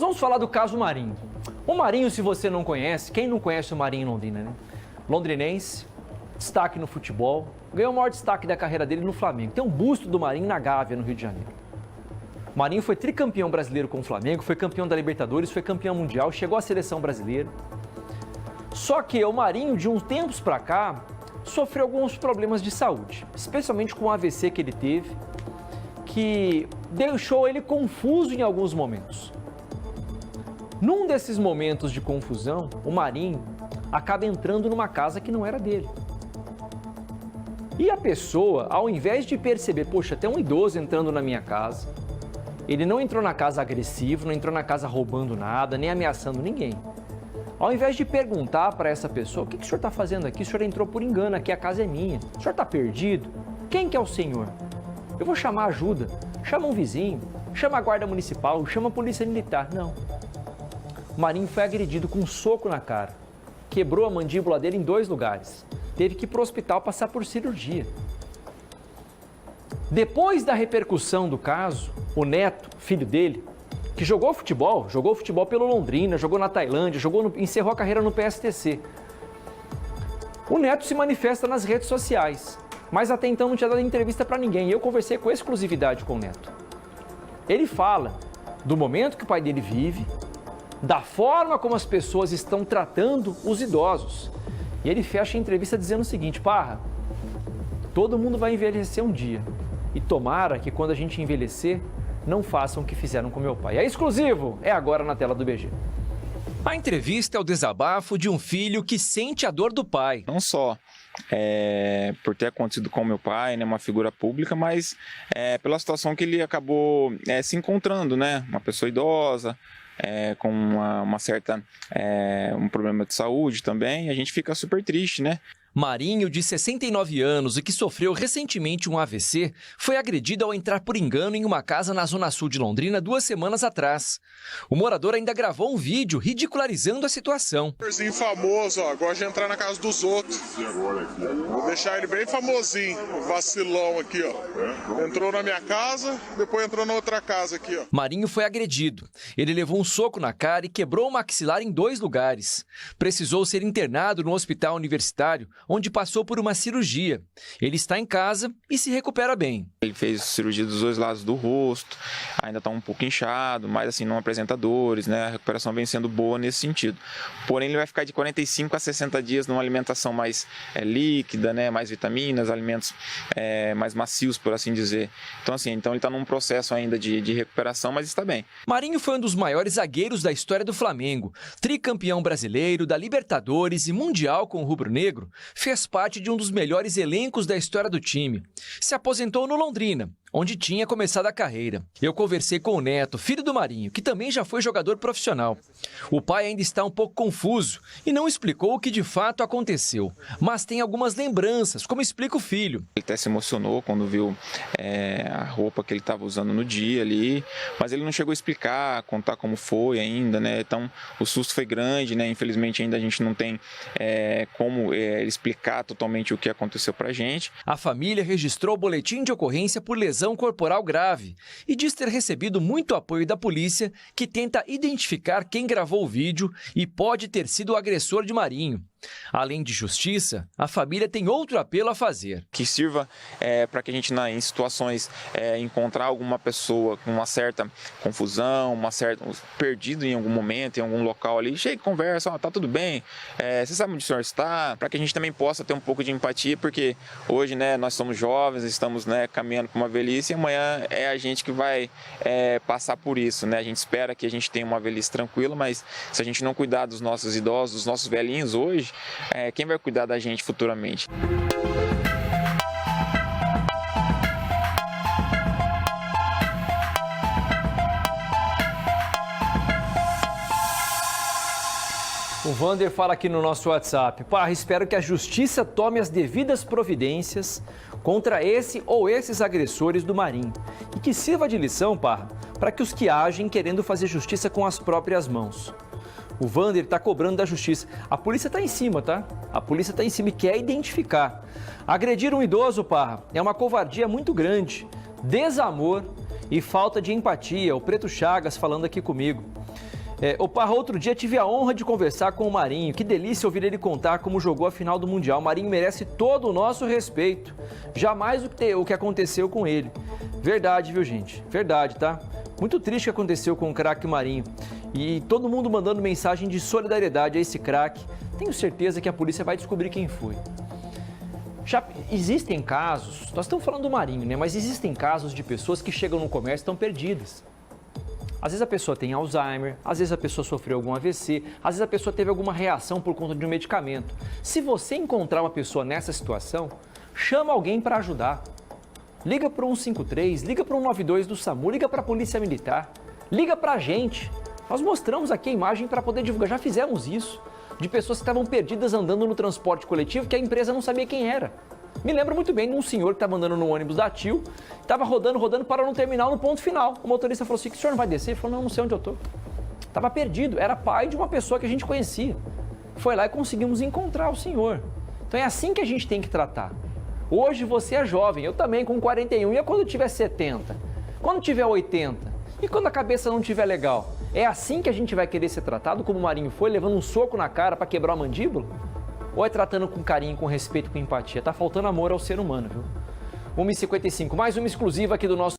Vamos falar do caso Marinho. O Marinho, se você não conhece, quem não conhece o Marinho em Londrina, né? Londrinense, destaque no futebol, ganhou o maior destaque da carreira dele no Flamengo. Tem um busto do Marinho na Gávea, no Rio de Janeiro. O Marinho foi tricampeão brasileiro com o Flamengo, foi campeão da Libertadores, foi campeão mundial, chegou à seleção brasileira. Só que o Marinho, de uns tempos pra cá, sofreu alguns problemas de saúde, especialmente com o AVC que ele teve, que deixou ele confuso em alguns momentos. Num desses momentos de confusão, o Marinho acaba entrando numa casa que não era dele. E a pessoa, ao invés de perceber, poxa, tem um idoso entrando na minha casa, ele não entrou na casa agressivo, não entrou na casa roubando nada, nem ameaçando ninguém. Ao invés de perguntar para essa pessoa, o que o senhor está fazendo aqui? O senhor entrou por engano, aqui a casa é minha. O senhor está perdido? Quem que é o senhor? Eu vou chamar ajuda. Chama um vizinho, chama a guarda municipal, chama a polícia militar. Não. O Marinho foi agredido com um soco na cara. Quebrou a mandíbula dele em 2 lugares. Teve que ir para o hospital passar por cirurgia. Depois da repercussão do caso, o neto, filho dele, que jogou futebol pelo Londrina, jogou na Tailândia, encerrou a carreira no PSTC. O neto se manifesta nas redes sociais, mas até então não tinha dado entrevista para ninguém. E eu conversei com exclusividade com o neto. Ele fala do momento que o pai dele vive, da forma como as pessoas estão tratando os idosos. E ele fecha a entrevista dizendo o seguinte: Parra, todo mundo vai envelhecer um dia. E tomara que quando a gente envelhecer, não façam o que fizeram com meu pai. É exclusivo, é agora na tela do BG. A entrevista é o desabafo de um filho que sente a dor do pai. Não só por ter acontecido com meu pai, né, uma figura pública, mas pela situação que ele acabou se encontrando, né, uma pessoa idosa, com uma certa um problema de saúde também. A gente fica super triste, né? Marinho, de 69 anos e que sofreu recentemente um AVC, foi agredido ao entrar por engano em uma casa na zona sul de Londrina 2 semanas atrás. O morador ainda gravou um vídeo ridicularizando a situação. Um famoso, ó, gosta de entrar na casa dos outros. Vou deixar ele bem famosinho, vacilão aqui, ó. Entrou na minha casa, depois entrou na outra casa aqui, ó. Marinho foi agredido. Ele levou um soco na cara e quebrou o maxilar em 2 lugares. Precisou ser internado no hospital universitário, onde passou por uma cirurgia. Ele está em casa e se recupera bem. Ele fez cirurgia dos 2 lados do rosto, ainda está um pouco inchado, mas assim, não apresenta dores, né? A recuperação vem sendo boa nesse sentido. Porém, ele vai ficar de 45 a 60 dias numa alimentação mais líquida, né? Mais vitaminas, alimentos mais macios, por assim dizer. Então, assim, ele está num processo ainda de recuperação, mas está bem. Marinho foi um dos maiores zagueiros da história do Flamengo, tricampeão brasileiro, da Libertadores e Mundial com o rubro-negro. Fez parte de um dos melhores elencos da história do time. Se aposentou no Londrina, onde tinha começado a carreira. Eu conversei com o neto, filho do Marinho, que também já foi jogador profissional. O pai ainda está um pouco confuso e não explicou o que de fato aconteceu, mas tem algumas lembranças, como explica o filho. Ele até se emocionou quando viu a roupa que ele estava usando no dia ali, mas ele não chegou a explicar, contar como foi ainda, né? Então o susto foi grande, né? Infelizmente ainda a gente não tem como explicar totalmente o que aconteceu pra gente. A família registrou o boletim de ocorrência por lesão corporal grave e diz ter recebido muito apoio da polícia, que tenta identificar quem gravou o vídeo e pode ter sido o agressor de Marinho. Além de justiça, a família tem outro apelo a fazer. Que sirva para que a gente, em situações, encontrar alguma pessoa com uma certa confusão, perdido em algum momento, em algum local ali, chega e conversa, tá tudo bem, você sabe onde o senhor está? Para que a gente também possa ter um pouco de empatia, porque hoje, né, nós somos jovens, estamos, né, caminhando para uma velhice e amanhã é a gente que vai passar por isso, né? A gente espera que a gente tenha uma velhice tranquila, mas se a gente não cuidar dos nossos idosos, dos nossos velhinhos hoje, quem vai cuidar da gente futuramente? O Vander fala aqui no nosso WhatsApp: Parra, espero que a justiça tome as devidas providências contra esse ou esses agressores do Marinho e que sirva de lição, Parra, para que os que agem querendo fazer justiça com as próprias mãos. O Vander está cobrando da justiça. A polícia está em cima, tá? A polícia está em cima e quer identificar. Agredir um idoso, Parra, é uma covardia muito grande, desamor e falta de empatia. O Preto Chagas falando aqui comigo. Ô Parra, outro dia tive a honra de conversar com o Marinho. Que delícia ouvir ele contar como jogou a final do Mundial. O Marinho merece todo o nosso respeito. Jamais o que aconteceu com ele. Verdade, viu, gente? Verdade, tá? Muito triste o que aconteceu com o craque Marinho. E todo mundo mandando mensagem de solidariedade a esse craque. Tenho certeza que a polícia vai descobrir quem foi. Já existem casos, nós estamos falando do Marinho, né? Mas existem casos de pessoas que chegam no comércio e estão perdidas. Às vezes a pessoa tem Alzheimer, às vezes a pessoa sofreu algum AVC, às vezes a pessoa teve alguma reação por conta de um medicamento. Se você encontrar uma pessoa nessa situação, chama alguém para ajudar. Liga para o 153, liga para o 192 do SAMU, liga para a Polícia Militar, liga para a gente. Nós mostramos aqui a imagem para poder divulgar, já fizemos isso, de pessoas que estavam perdidas andando no transporte coletivo que a empresa não sabia quem era. Me lembro muito bem de um senhor que estava andando no ônibus da TIL, estava rodando, parou no terminal, no ponto final. O motorista falou assim, que o senhor não vai descer? Ele falou, não sei onde eu estou. Estava perdido, era pai de uma pessoa que a gente conhecia. Foi lá e conseguimos encontrar o senhor. Então é assim que a gente tem que tratar. Hoje você é jovem, eu também com 41, e quando tiver 70? Quando tiver 80? E quando a cabeça não estiver legal? É assim que a gente vai querer ser tratado, como o Marinho foi, levando um soco na cara para quebrar a mandíbula? Ou é tratando com carinho, com respeito, com empatia? Tá faltando amor ao ser humano, viu? 1h55, mais uma exclusiva aqui do nosso